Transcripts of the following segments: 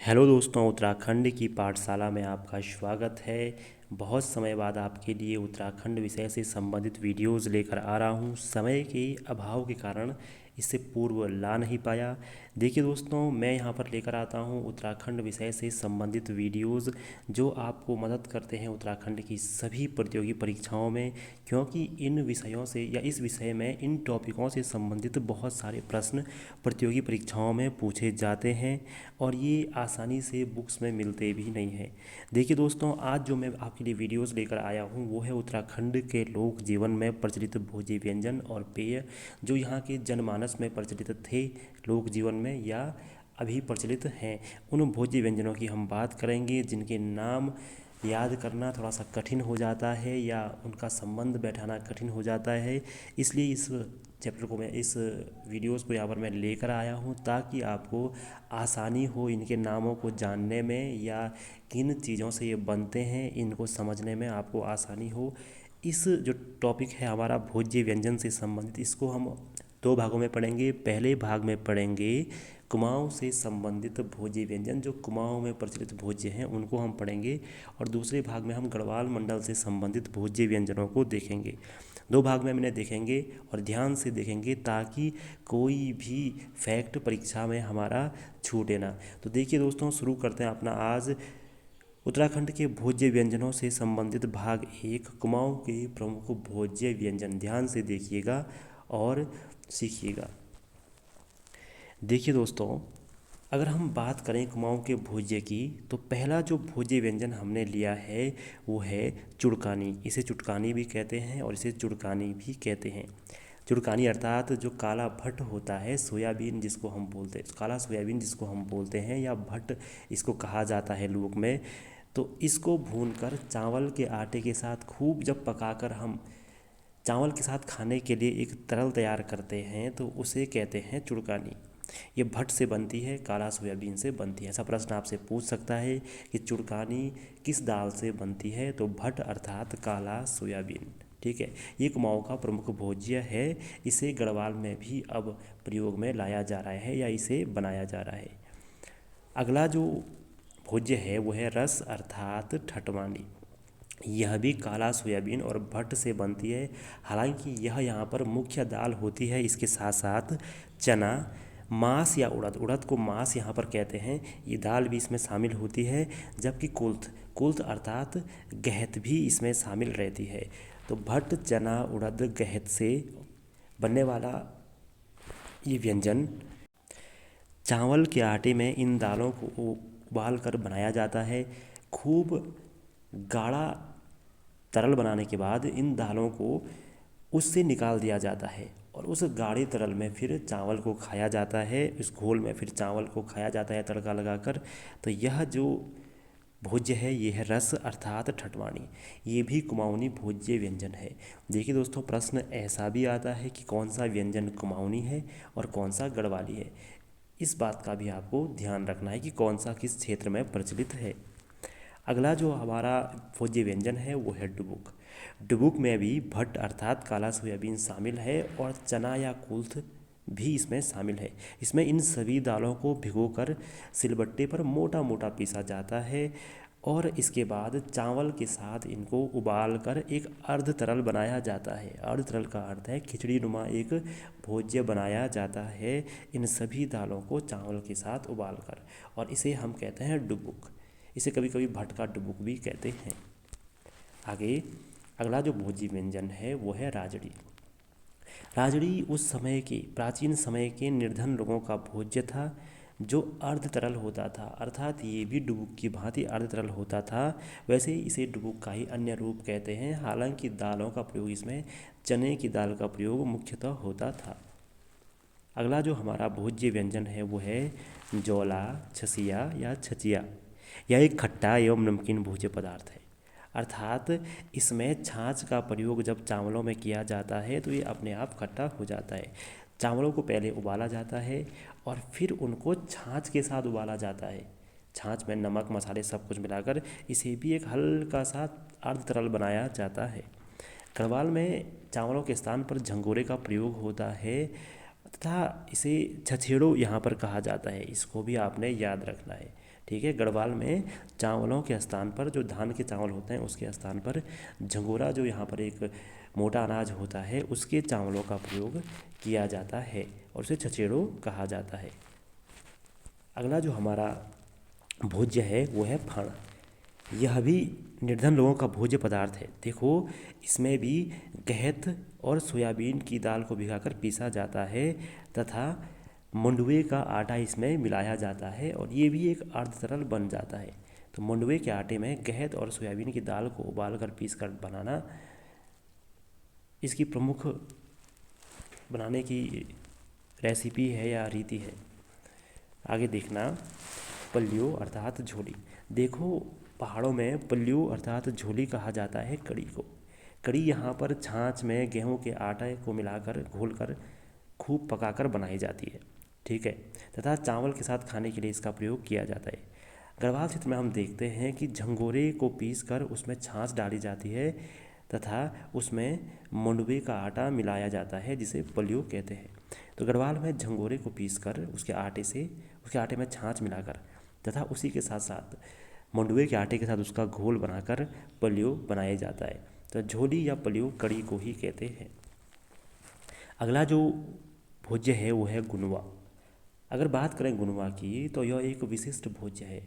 Hello दोस्तों, उत्तराखंड की पाठशाला में आपका स्वागत है। बहुत समय बाद आपके लिए उत्तराखंड विषय से संबंधित वीडियोस लेकर आ रहा हूं। समय के अभाव के कारण इससे पूर्व ला नहीं पाया। देखिए दोस्तों, मैं यहां पर लेकर आता हूं उत्तराखंड विषय से संबंधित वीडियोस जो आपको मदद करते हैं उत्तराखंड की सभी प्रतियोगी परीक्षाओं में, क्योंकि इन विषयों से या इस विषय में इन टॉपिकों से संबंधित बहुत सारे प्रश्न प्रतियोगी परीक्षाओं में पूछे जाते हैं और ये आसानी से बुक्स में मिलते भी नहीं हैं। देखिए दोस्तों, आज जो मैं आपके लिए वीडियोस लेकर आया हूँ वो है उत्तराखंड के लोक जीवन में प्रचलित भोज्य व्यंजन और पेय जो यहाँ के जनमानस में प्रचलित थे लोक जीवन में या अभी प्रचलित हैं। उन भोज्य व्यंजनों की हम बात करेंगे जिनके नाम याद करना थोड़ा सा कठिन हो जाता है या उनका संबंध बैठाना कठिन हो जाता है। इसलिए इस चैप्टर को मैं इस वीडियोस को यहाँ पर मैं लेकर आया हूँ ताकि आपको आसानी हो इनके नामों को जानने में या किन चीज़ों से ये बनते हैं इनको समझने में आपको आसानी हो। इस जो टॉपिक है हमारा भोज्य व्यंजन से संबंधित, इसको हम दो भागों में पढ़ेंगे। पहले भाग में पढ़ेंगे कुमाऊँ से संबंधित भोज्य व्यंजन, जो कुमाऊँ में प्रचलित भोज्य हैं उनको हम पढ़ेंगे, और दूसरे भाग में हम गढ़वाल मंडल से संबंधित भोज्य व्यंजनों को देखेंगे। दो भाग में इन्हें देखेंगे और ध्यान से देखेंगे ताकि कोई भी फैक्ट परीक्षा में हमारा छूटे ना। तो देखिए दोस्तों, शुरू करते हैं अपना आज उत्तराखंड के भोज्य व्यंजनों से संबंधित भाग एक, कुमाऊँ के प्रमुख भोज्य व्यंजन। ध्यान से देखिएगा और सीखिएगा। देखिए दोस्तों, अगर हम बात करें कुमाऊँ के भोज्य की तो पहला जो भोज्य व्यंजन हमने लिया है वो है चुड़कानी। इसे चुटकानी भी कहते हैं और इसे चुड़कानी भी कहते हैं। चुड़कानी अर्थात जो काला भट्ट होता है, सोयाबीन जिसको हम बोलते हैं, काला सोयाबीन जिसको हम बोलते हैं या भट्ट इसको कहा जाता है लोक में, तो इसको भूनकर चावल के आटे के साथ खूब जब पकाकर हम चावल के साथ खाने के लिए एक तरल तैयार करते हैं तो उसे कहते हैं चुड़कानी। ये भट्ट से बनती है, काला सोयाबीन से बनती है। ऐसा प्रश्न आपसे पूछ सकता है कि चुड़कानी किस दाल से बनती है, तो भट्ट अर्थात काला सोयाबीन। ठीक है, ये कुमाऊँ का प्रमुख भोज्य है। इसे गढ़वाल में भी अब प्रयोग में लाया जा रहा है या इसे बनाया जा रहा है। अगला जो भोज्य है वो है रस अर्थात ठटवानी। यह भी काला सोयाबीन और भट्ट से बनती है। हालांकि यह यहाँ पर मुख्य दाल होती है, इसके साथ साथ चना, मांस या उड़द, उड़द को मांस यहाँ पर कहते हैं, ये दाल भी इसमें शामिल होती है। जबकि कुल्थ, कुल्थ अर्थात गहत भी इसमें शामिल रहती है। तो भट्ट, चना, उड़द, गहत से बनने वाला ये व्यंजन चावल के आटे में इन दालों को उबाल कर बनाया जाता है। खूब गाढ़ा तरल बनाने के बाद इन दालों को उससे निकाल दिया जाता है और उस गाढ़े तरल में फिर चावल को खाया जाता है। इस घोल में फिर चावल को खाया जाता है तड़का लगाकर। तो यह जो भोज्य है ये है रस अर्थात ठटवानी। ये भी कुमाऊनी भोज्य व्यंजन है। देखिए दोस्तों, प्रश्न ऐसा भी आता है कि कौन सा व्यंजन कुमाऊनी है और कौन सा गढ़वाली है। इस बात का भी आपको ध्यान रखना है कि कौन सा किस क्षेत्र में प्रचलित है। अगला जो हमारा भोज्य व्यंजन है वो है डुबुक। डुबुक में भी भट्ट अर्थात काला सोयाबीन शामिल है और चना या कुल्थ भी इसमें शामिल है। इसमें इन सभी दालों को भिगोकर सिलबट्टे पर मोटा मोटा पीसा जाता है और इसके बाद चावल के साथ इनको उबाल कर एक अर्ध तरल बनाया जाता है। अर्ध तरल का अर्थ है खिचड़ी नुमा एक भोज्य बनाया जाता है इन सभी दालों को चावल के साथ उबाल कर, और इसे हम कहते हैं डुबुक। इसे कभी कभी भट्ट का डुबुक भी कहते हैं। आगे अगला जो भोज्य व्यंजन है वो है राजड़ी। राजड़ी उस समय के प्राचीन समय के निर्धन लोगों का भोज्य था जो अर्ध तरल होता था, अर्थात ये भी डुबुक की भांति अर्ध तरल होता था। वैसे ही इसे डुबुक का ही अन्य रूप कहते हैं। हालांकि दालों का प्रयोग इसमें चने की दाल का प्रयोग मुख्यतः होता था। अगला जो हमारा भोज्य व्यंजन है वो है जौला, छसिया या छचिया। यह एक खट्टा एवं नमकीन भोज्य पदार्थ है, अर्थात इसमें छाछ का प्रयोग जब चावलों में किया जाता है तो ये अपने आप खट्टा हो जाता है। चावलों को पहले उबाला जाता है और फिर उनको छाछ के साथ उबाला जाता है। छाछ में नमक मसाले सब कुछ मिलाकर इसे भी एक हल्का सा अर्ध तरल बनाया जाता है। गढ़वाल में चावलों के स्थान पर झंगोरे का प्रयोग होता है तथा इसे छछेड़ो यहाँ पर कहा जाता है। इसको भी आपने याद रखना है। ठीक है। गढ़वाल में चावलों के स्थान पर, जो धान के चावल होते हैं उसके स्थान पर झंगोरा, जो यहाँ पर एक मोटा अनाज होता है, उसके चावलों का प्रयोग किया जाता है और उसे छछेड़ो कहा जाता है। अगला जो हमारा भोज्य है वो है फाड़। यह भी निर्धन लोगों का भोज्य पदार्थ है। देखो, इसमें भी गहत और सोयाबीन की दाल को भिगाकर पीसा जाता है तथा मंडुवे का आटा इसमें मिलाया जाता है और ये भी एक अर्ध तरल बन जाता है। तो मंडुवे के आटे में गहत और सोयाबीन की दाल को उबाल कर पीस कर बनाना इसकी प्रमुख बनाने की रेसिपी है या रीति है। आगे देखना, पल्लियों अर्थात झोली। देखो, पहाड़ों में पल्लियों अर्थात झोली कहा जाता है कड़ी को। कड़ी यहाँ पर छाछ में गेहूं के आटे को मिलाकर घोलकर खूब पकाकर बनाई जाती है, ठीक है, तथा चावल के साथ खाने के लिए इसका प्रयोग किया जाता है। गढ़वाल क्षेत्र में हम देखते हैं कि झंगोरे को पीस कर उसमें छाछ डाली जाती है तथा उसमें मंडुवे का आटा मिलाया जाता है जिसे पल्लियों कहते हैं। तो गढ़वाल में झंगोरे को पीस कर उसके आटे में छाछ मिलाकर तथा उसी के साथ साथ मंडुवे के आटे के साथ उसका घोल बनाकर पल्लियों बनाया जाता है। तो झोली या पल्लियों कड़ी को ही कहते हैं। अगला जो भोज्य है वो है गुनवा। अगर बात करें गुनवा की तो यह एक विशिष्ट भोज्य है,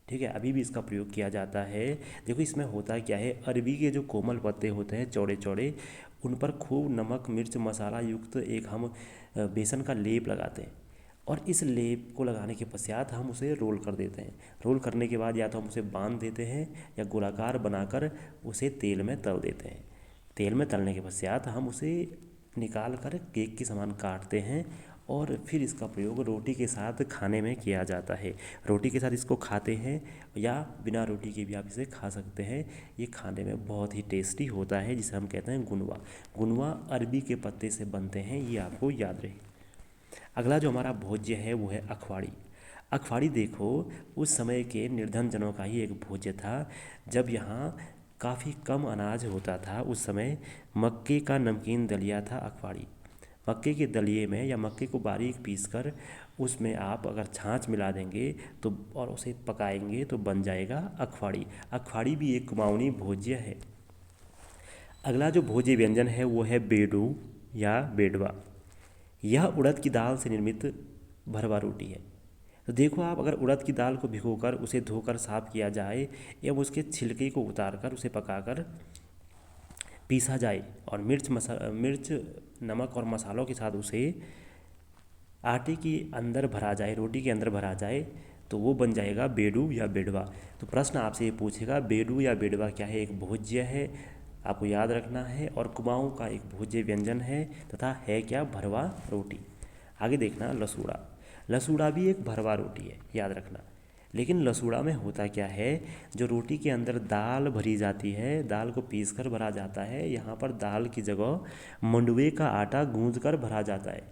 ठीक है, अभी भी इसका प्रयोग किया जाता है। देखो, इसमें होता क्या है, अरबी के जो कोमल पत्ते होते हैं चौड़े चौड़े, उन पर खूब नमक मिर्च मसाला युक्त एक हम बेसन का लेप लगाते हैं और इस लेप को लगाने के पश्चात हम उसे रोल कर देते हैं। रोल करने के बाद या तो हम उसे बांध देते हैं या गोलाकार बनाकर उसे तेल में तल देते हैं। तेल में तलने के पश्चात हम उसे निकाल कर केक के समान काटते हैं और फिर इसका प्रयोग रोटी के साथ खाने में किया जाता है। रोटी के साथ इसको खाते हैं या बिना रोटी के भी आप इसे खा सकते हैं। ये खाने में बहुत ही टेस्टी होता है, जिसे हम कहते हैं गुनवा। गुनवा अरबी के पत्ते से बनते हैं, ये आपको याद रहे। अगला जो हमारा भोज्य है वो है अखवाड़ी। अखवाड़ी देखो, उस समय के निर्धन जनों का ही एक भोज्य था। जब यहाँ काफ़ी कम अनाज होता था उस समय मक्के का नमकीन दलिया था अखवाड़ी। मक्के के दलिए में या मक्के को बारीक पीसकर उसमें आप अगर छाछ मिला देंगे तो और उसे पकाएंगे तो बन जाएगा अखवाड़ी। अखवाड़ी भी एक कुमाऊनी भोज्य है। अगला जो भोज्य व्यंजन है वो है बेडू या बेडवा। यह उड़द की दाल से निर्मित भरवा रोटी है। तो देखो, आप अगर उड़द की दाल को भिगोकर उसे धोकर साफ किया जाए एवं उसके छिलके को उतारकर उसे पकाकर पीसा जाए और मिर्च नमक और मसालों के साथ उसे आटे के अंदर भरा जाए, रोटी के अंदर भरा जाए, तो वो बन जाएगा बेडू या बेडवा। तो प्रश्न आपसे ये पूछेगा बेडू या बेडवा क्या है, एक भोज्य है, आपको याद रखना है, और कुमाऊं का एक भोज्य व्यंजन है तथा है क्या, भरवा रोटी। आगे देखना लसूड़ा। लसूड़ा भी एक भरवा रोटी है, याद रखना। लेकिन लसूड़ा में होता क्या है, जो रोटी के अंदर दाल भरी जाती है, दाल को पीस कर भरा जाता है, यहाँ पर दाल की जगह मंडुवे का आटा गूंज कर भरा जाता है।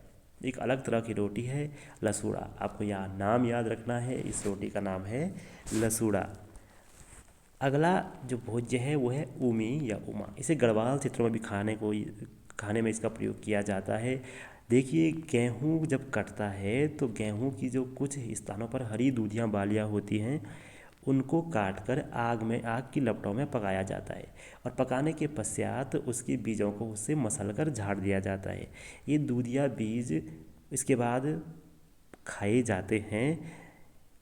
एक अलग तरह की रोटी है लसूड़ा। आपको यहाँ नाम याद रखना है, इस रोटी का नाम है लसूड़ा। अगला जो भोज्य है वो है उमी या उमा। इसे गढ़वाल क्षेत्रों में भी खाने में इसका प्रयोग किया जाता है। देखिए, गेहूँ जब कटता है तो गेहूँ की जो कुछ स्थानों पर हरी दूधियाँ बालियाँ होती हैं, उनको काटकर आग की लपटों में पकाया जाता है और पकाने के पश्चात उसके बीजों को उससे मसलकर झाड़ दिया जाता है। ये दूधिया बीज इसके बाद खाए जाते हैं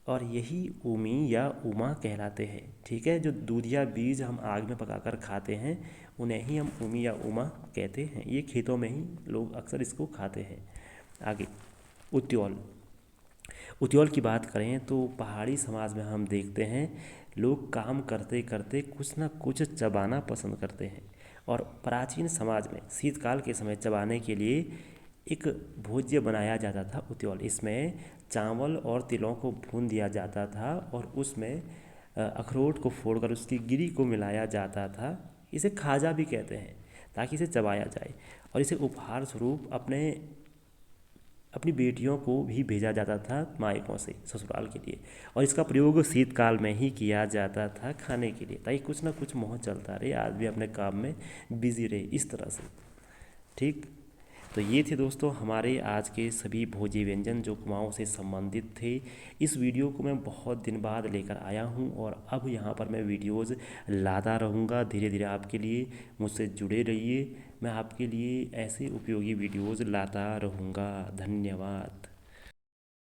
और यही उमी या उमा कहलाते हैं, ठीक है। जो दूधिया बीज हम आग में पकाकर खाते हैं उन्हें ही हम उमी या उमा कहते हैं। ये खेतों में ही लोग अक्सर इसको खाते हैं। आगे उत्योल। उत्योल की बात करें तो पहाड़ी समाज में हम देखते हैं लोग काम करते करते कुछ ना कुछ चबाना पसंद करते हैं और प्राचीन समाज में शीतकाल के समय चबाने के लिए एक भोज्य बनाया जाता था उत्योल। इसमें चावल और तिलों को भून दिया जाता था और उसमें अखरोट को फोड़कर उसकी गिरी को मिलाया जाता था। इसे खाजा भी कहते हैं, ताकि इसे चबाया जाए और इसे उपहार स्वरूप अपनी बेटियों को भी भेजा जाता था मायकों से ससुराल के लिए, और इसका प्रयोग शीतकाल में ही किया जाता था खाने के लिए, ताकि कुछ ना कुछ मोह चलता रहे, आदमी अपने काम में बिजी रहे, इस तरह से, ठीक। तो ये थे दोस्तों हमारे आज के सभी भोज्य व्यंजन जो कुमाऊँ से संबंधित थे। इस वीडियो को मैं बहुत दिन बाद लेकर आया हूँ और अब यहाँ पर मैं वीडियोज़ लाता रहूँगा धीरे धीरे आपके लिए। मुझसे जुड़े रहिए, मैं आपके लिए ऐसे उपयोगी वीडियोज़ लाता रहूँगा। धन्यवाद।